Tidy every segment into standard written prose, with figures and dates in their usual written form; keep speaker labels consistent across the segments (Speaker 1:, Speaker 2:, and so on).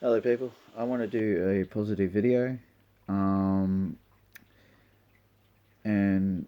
Speaker 1: Hello people, I want to do a positive video um, and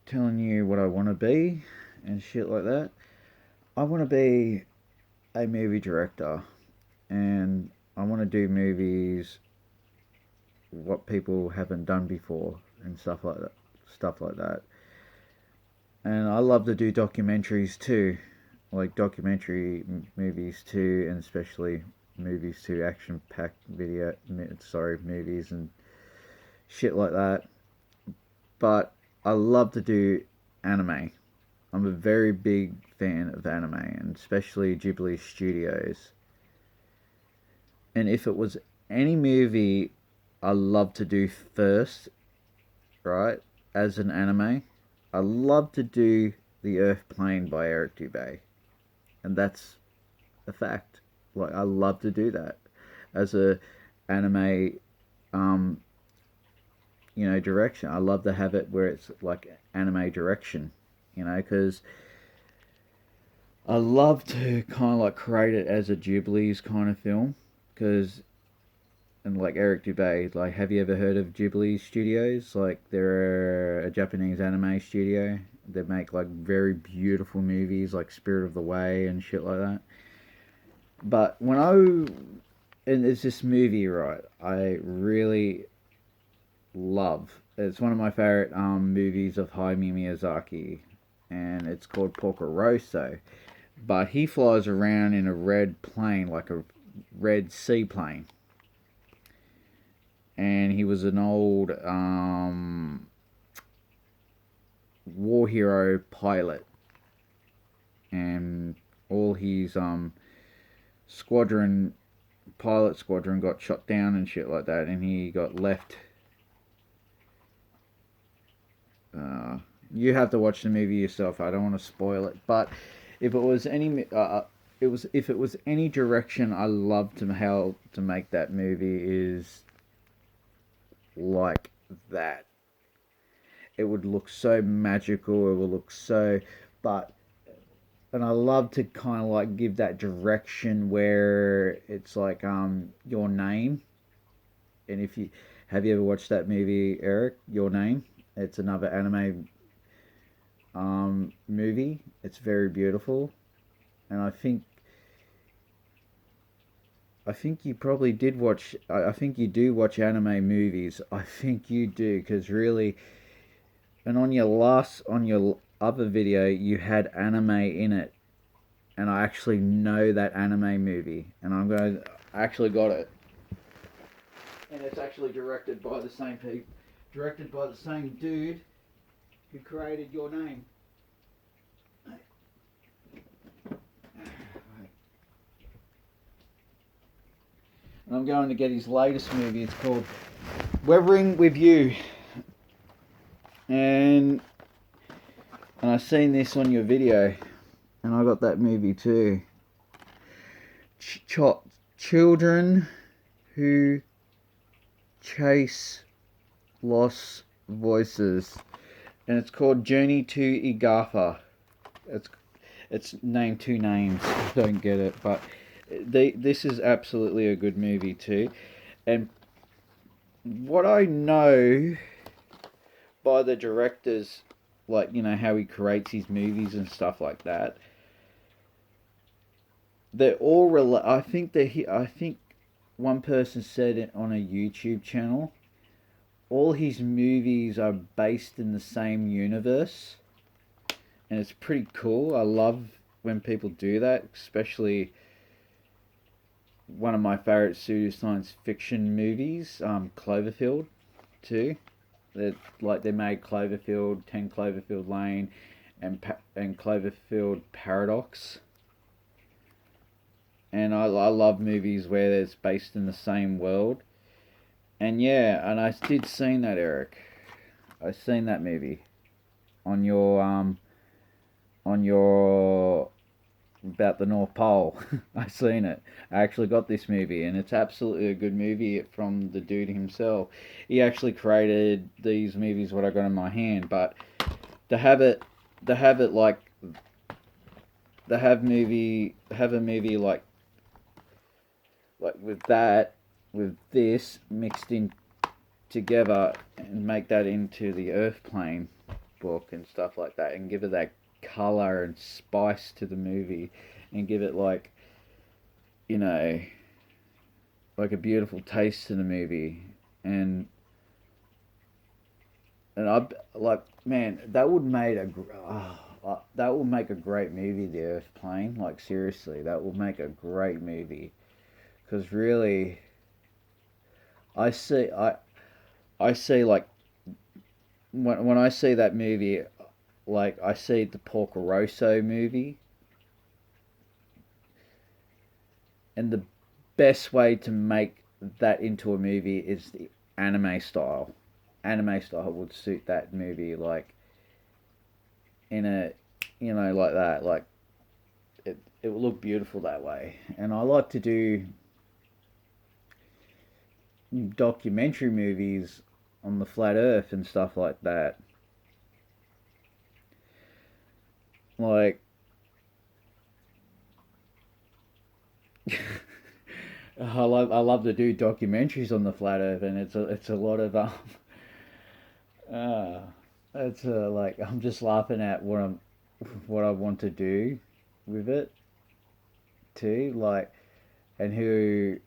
Speaker 1: telling you what I want to be and shit like that. I want to be a movie director and I want to do movies what people haven't done before and stuff like that. And I love to do documentaries too, like documentary movies too, and especially movies too, action packed movies and shit like that. But I love to do anime. I'm a very big fan of anime, and especially Ghibli Studios. And if it was any movie I love to do first, right, as an anime, I love to do The Earth Plane by Eric Dubay. And that's a fact. Like, I love to do that as a anime um, direction. I love to have it where it's like anime direction, because I love to kind of like create it as a Ghibli's kind of film. Because, and like Eric Dubay, like, have you ever heard of Ghibli Studios? Like, they're a Japanese anime studio. They make like very beautiful movies like Spirit of the Way and shit like that. But and there's this movie, right, I really love. It's one of my favorite movies of Hayao Miyazaki, and it's called Porco Rosso. But he flies around in a red plane, like a red seaplane, and he was an old war hero pilot, and all his squadron pilot squadron got shot down and shit like that, and he got left. You have to watch the movie yourself. I don't want to spoil it, but if it was any, it was if it was any direction I love to how to make that movie is like that. It would look so magical. It would look so, but and I love to kind of like give that direction where it's like Your Name. And if you have you ever watched that movie, Eric, Your Name? It's another anime movie. It's very beautiful, and I think you probably did watch. I think you do watch anime movies. I think you do because really, and on your other video, you had anime in it, and I actually know that anime movie, and I actually got it, and it's actually directed by the same dude who created Your Name. And I'm going to get his latest movie. It's called Weathering with You, and I seen this on your video, and I got that movie too. Children who chase lost voices, and it's called Journey to Igatha. It's it's named two names. I don't get it, but this is absolutely a good movie too. And what I know by the directors, like, how he creates his movies and stuff like that, they're all I think one person said it on a YouTube channel. All his movies are based in the same universe, and it's pretty cool. I love when people do that, especially one of my favorite pseudo science fiction movies, Cloverfield, too. They made Cloverfield, 10 Cloverfield Lane, and Cloverfield Paradox. And I love movies where it's based in the same world. And yeah, and I did seen that, Eric. I seen that movie on your about the North Pole. I seen it. I actually got this movie, and it's absolutely a good movie from the dude himself. He actually created these movies what I got in my hand, but to have it, to have it like, have a movie like with that, with this mixed in together and make that into the Earth Plane book and stuff like that, and give it that color and spice to the movie, and give it like, you know, like a beautiful taste to the movie, and I like, man, that would make that would make a great movie, The Earth Plane. Like seriously, that would make a great movie. Because really, I see I see like when I see that movie, like I see the Porco Rosso movie, and the best way to make that into a movie is the anime style. Anime style would suit that movie like in a, you know, like that, like it will look beautiful that way. And I like to do documentary movies on the flat earth and stuff like that. Like I love to do documentaries on the flat earth, and it's a lot of uh it's like I'm just laughing at what I want to do with it too, like, and who.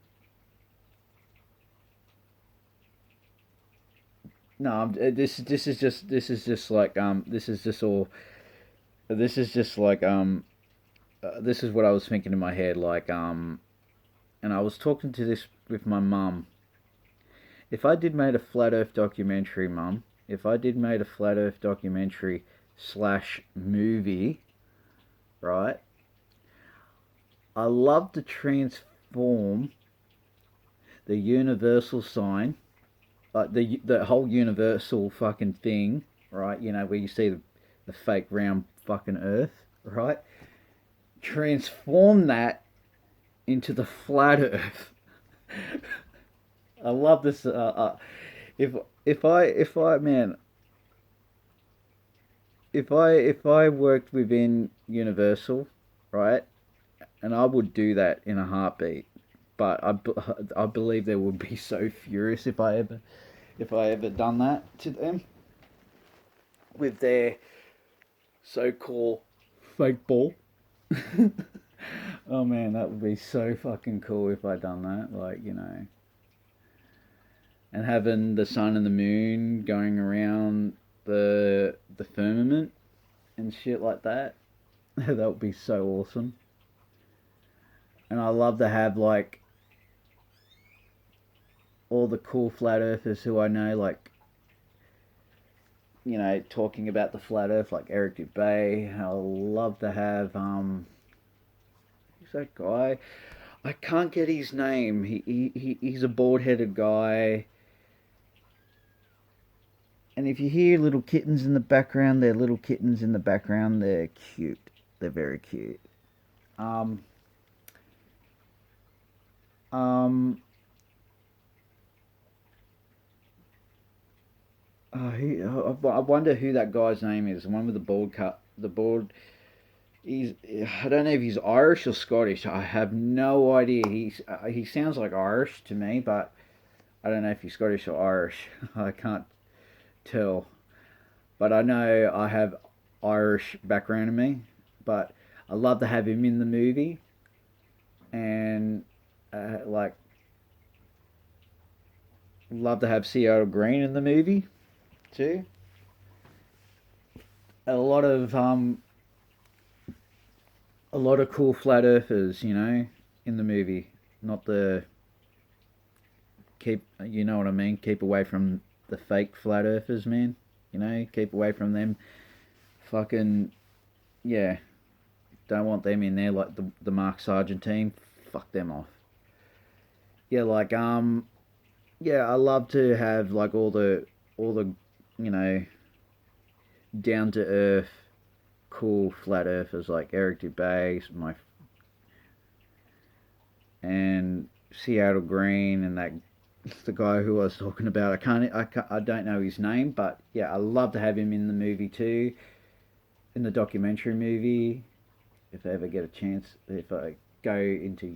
Speaker 1: No, this is just like this is just all this is just like this is what I was thinking in my head, like and I was talking to this with my mum. If I did made a flat Earth documentary, mum, if I did made a flat Earth documentary slash movie, right? I love to transform the universal sign, like the whole universal fucking thing, right? You know, where you see the fake round fucking Earth, right? Transform that into the flat Earth. I love this. If if I man, if I worked within Universal, right, and I would do that in a heartbeat. But I believe they would be so furious if I ever done that to them with their so-called fake ball. Oh man, that would be so fucking cool if I done that. Like, you know, and having the sun and the moon going around the firmament and shit like that. That would be so awesome. And I love to have like all the cool flat earthers who I know, like, you know, talking about the flat earth, like Eric Dubay. I love to have who's that guy? I can't get his name. He's a bald headed guy. And if you hear little kittens in the background, they're little kittens in the background. They're cute. They're very cute. Um, um, I wonder who that guy's name is. The one with the bald cut, the bald. He's. I don't know if he's Irish or Scottish. I have no idea. He sounds like Irish to me, but I don't know if he's Scottish or Irish. I can't tell. But I know I have Irish background in me. But I love to have him in the movie, and like love to have Seattle Green in the movie too. A lot of a lot of cool flat earthers, you know, in the movie. Not the keep, you know what I mean. Keep away from the fake flat earthers, man. You know, keep away from them. Fucking yeah, don't want them in there like the Mark Sargent team. Fuck them off. Yeah, like yeah, I love to have like all the you know, down to earth cool flat earthers like Eric Dubay, my and Seattle Green, and that the guy who I was talking about. I don't know his name, but yeah, I love to have him in the movie too, in the documentary movie. If I ever get a chance, if I go into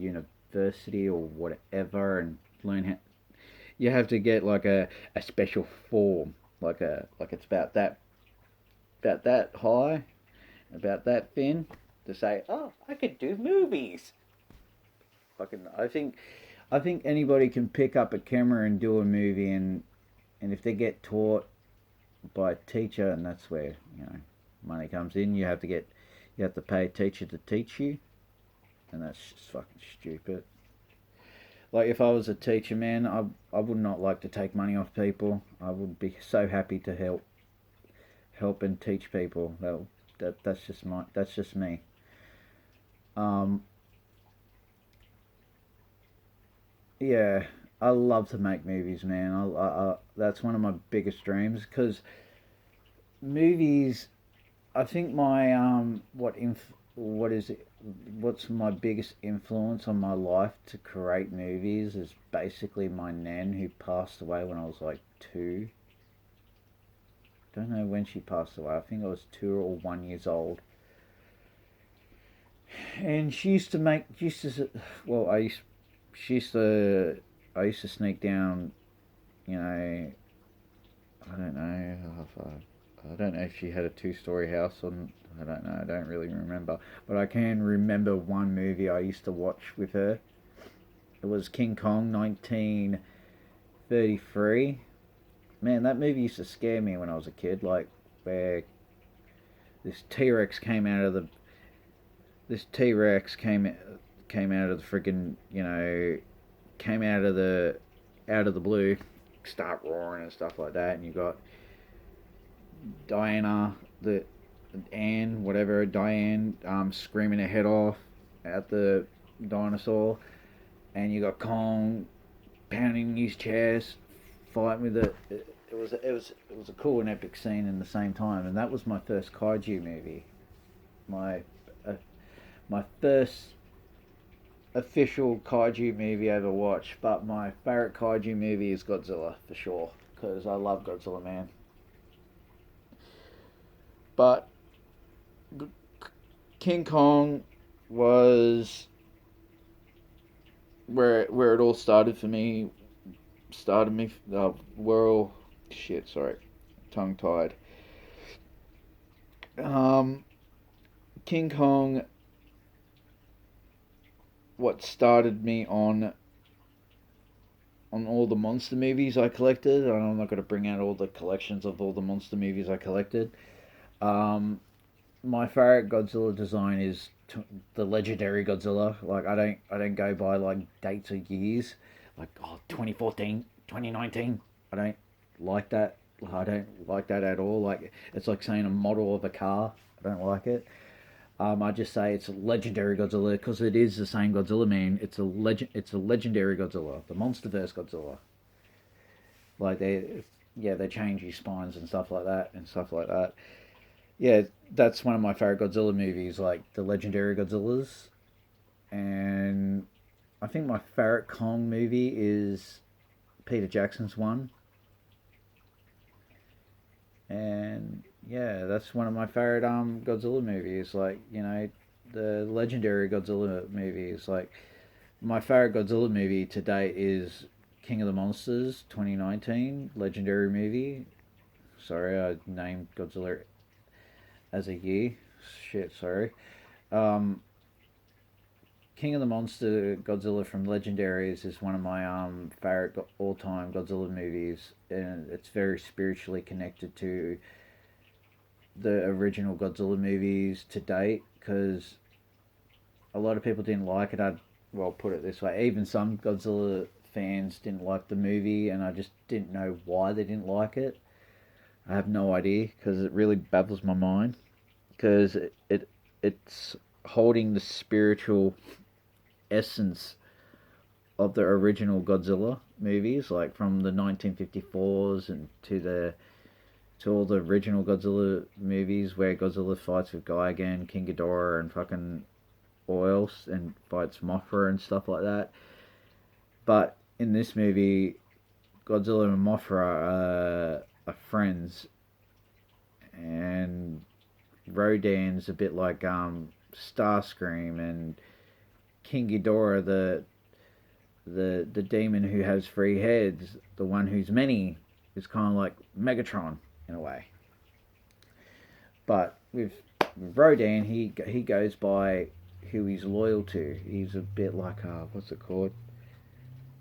Speaker 1: university or whatever and learn how. You have to get like a special form, like it's about that high, about that thin, to say, oh, I could do movies. Fucking, I think anybody can pick up a camera and do a movie, and if they get taught by a teacher, and that's where money comes in. You have to pay a teacher to teach you, and that's just fucking stupid. Like if I was a teacher, man, I would not like to take money off people. I would be so happy to help and teach people. That's just me. Um, yeah, I love to make movies, man. That's one of my biggest dreams because movies. I think my what is it? What's my biggest influence on my life to create movies is basically my nan who passed away when I was like two. Don't know when she passed away. I think I was 2 or 1 years old. And she used to make used to well I used she used to I used to sneak down. You know, I don't know. I don't know if she had a two-story house or I don't know. I don't really remember, but I can remember one movie I used to watch with her. It was King Kong, 1933. Man, that movie used to scare me when I was a kid. Like where this T Rex came out of the this T Rex came out of the freaking came out of the blue, start roaring and stuff like that, and you got Diana, the Anne, whatever, Diane, screaming her head off at the dinosaur, and you got Kong pounding his chest, fighting with it. It was a cool and epic scene in the same time, and that was my first kaiju movie. My uh, my first official kaiju movie I ever watched, but my favorite kaiju movie is Godzilla for sure because I love Godzilla, man. But King Kong was where it all started for me. Started me. We're all shit. Sorry, tongue tied. Um, King Kong. What started me on all the monster movies I collected. I'm not going to bring out all the collections of all the monster movies I collected. Um, my favorite Godzilla design is the legendary Godzilla. Like I don't go by like dates or years. Like 2014, 2019. I don't like that. I don't like that at all. Like it's like saying a model of a car. I don't like it. I just say it's a legendary Godzilla because it is the same Godzilla, man. It's a legend. It's a legendary Godzilla, the MonsterVerse Godzilla. Like yeah, they change his spines and stuff like that, and stuff like that. Yeah, that's one of my favorite Godzilla movies, like the legendary Godzillas. And I think my favorite Kong movie is Peter Jackson's one. And yeah, that's one of my favorite Godzilla movies. Like the legendary Godzilla movies. Like my favorite Godzilla movie to date is King of the Monsters 2019 legendary movie. Sorry, I named Godzilla as a year. Shit, sorry. Um, King of the Monster Godzilla from Legendaries is one of my favorite all time Godzilla movies, and it's very spiritually connected to the original Godzilla movies to date because a lot of people didn't like it. I'd well put it this way: even some Godzilla fans didn't like the movie, and I just didn't know why they didn't like it. I have no idea because it really baffles my mind because it's holding the spiritual essence of the original Godzilla movies, like from the 1954s and to all the original Godzilla movies where Godzilla fights with Gigan, King Ghidorah, and fucking Oils and fights Mothra and stuff like that. But in this movie, Godzilla and Mothra are friends, and Rodan's a bit like Starscream, and King Ghidorah, the demon who has three heads, the one who's many, is kind of like Megatron in a way. But with Rodan, he goes by who he's loyal to. He's a bit like what's it called?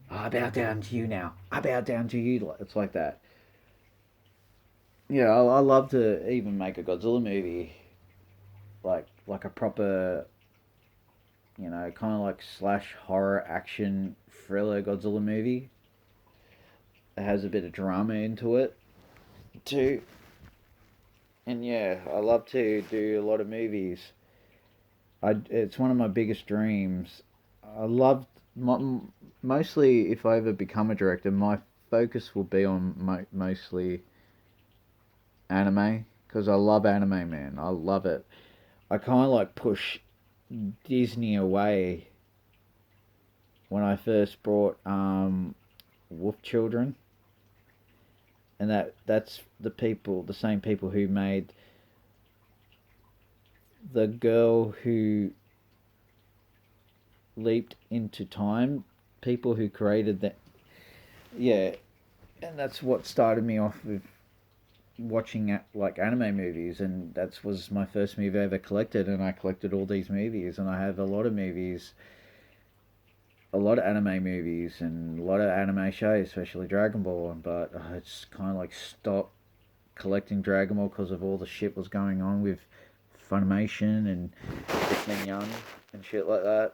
Speaker 1: Oh, I bow down to you now. I bow down to you. It's like that. Yeah, I love to even make a Godzilla movie like a proper, kind of like slash horror action thriller Godzilla movie. It has a bit of drama into it too. And yeah, I love to do a lot of movies. It's one of my biggest dreams. I love mostly if I ever become a director, my focus will be on mostly anime because I love anime, man. I love it. I kind of like push Disney away when I first brought Wolf Children, and that's the same people who made the girl who leaped into time, people who created that. Yeah, and that's what started me off with watching like anime movies, and that was my first movie I ever collected, and I collected all these movies, and I have a lot of movies, a lot of anime movies, and a lot of anime shows, especially Dragon Ball. But I just kind of like stopped collecting Dragon Ball because of all the shit was going on with Funimation and Dick Young and shit like that.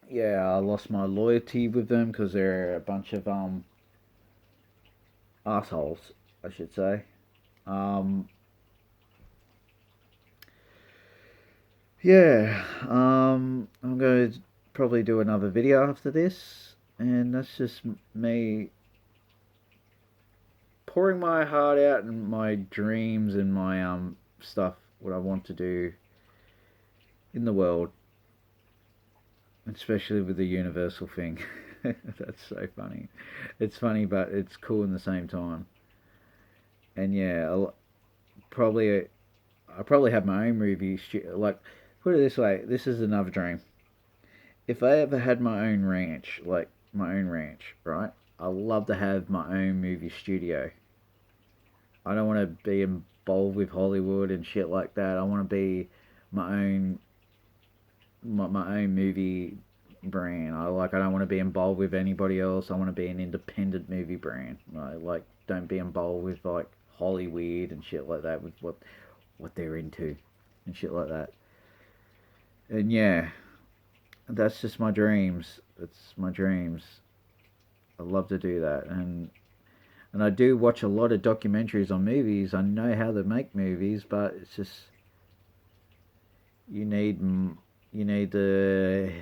Speaker 1: Yeah, I lost my loyalty with them because they're a bunch of assholes, I should say. Um, yeah, I'm going to probably do another video after this, and that's just me pouring my heart out and my dreams and my stuff, what I want to do in the world, especially with the universal thing. That's so funny. It's funny, but it's cool in the same time. And yeah, probably I probably have my own movie. Like, put it this way, this is another dream. If I ever had my own ranch, like my own ranch, right? I love to have my own movie studio. I don't want to be involved with Hollywood and shit like that. I want to be my own my own movie brand. I don't want to be involved with anybody else. I want to be an independent movie brand. Like don't be involved with like Hollywood and shit like that with what they're into and shit like that. And yeah, that's just my dreams. It's my dreams. I love to do that, and I do watch a lot of documentaries on movies. I know how to make movies, but it's just you need the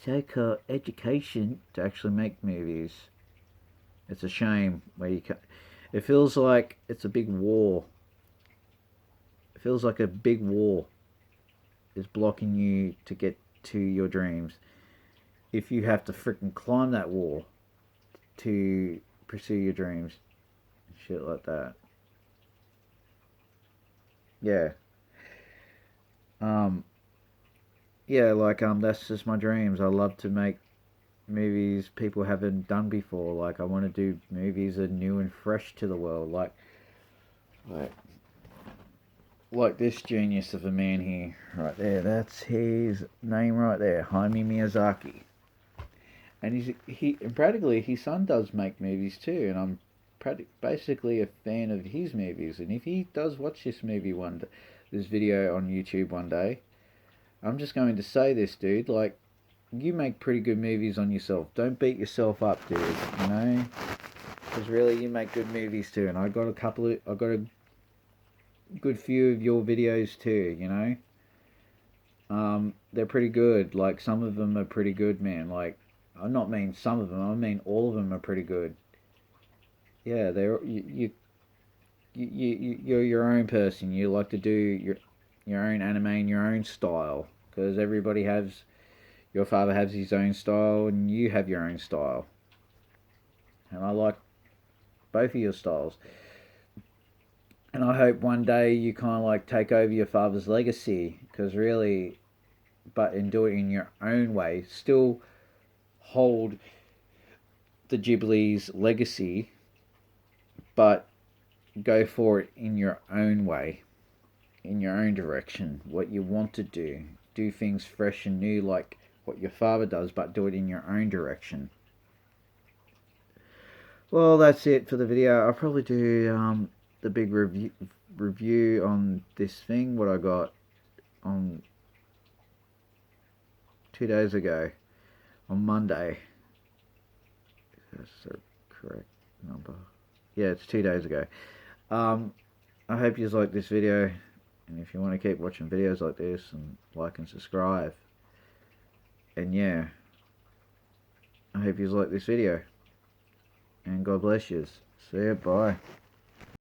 Speaker 1: so-called education to actually make movies. It's a shame where you can. It feels like it's a big war. It feels like a big war is blocking you to get to your dreams. If you have to freaking climb that wall to pursue your dreams, shit like that. Yeah. Um. Yeah, like that's just my dreams. I love to make movies people haven't done before. Like I want to do movies that are new and fresh to the world. Like like this genius of a man here, right there. That's his name right there, Hayao Miyazaki. And and practically his son does make movies too, and I'm basically a fan of his movies. And if he does watch this video on YouTube one day, I'm just going to say this, dude. Like, you make pretty good movies on yourself. Don't beat yourself up, dude. You know, because really, you make good movies too. And I got a good few of your videos too. You know, they're pretty good. Like some of them are pretty good, man. Like, I not mean some of them. I mean all of them are pretty good. Yeah, they're you're your own person. You like to do your own anime in your own style because everybody has your father has his own style and you have your own style. And I like both of your styles. And I hope one day you kind of like take over your father's legacy because really, but and do it in your own way. Still hold the Ghibli's legacy, but go for it in your own way, in your own direction, what you want to do. Do things fresh and new like what your father does, but do it in your own direction. Well, that's it for the video. I'll probably do the big review on this thing, what I got on 2 days ago, on Monday. That's the correct number. Yeah, it's 2 days ago. I hope you like this video, and if you want to keep watching videos like this, and like and subscribe. And yeah, I hope you like this video, and God bless you. See ya, bye.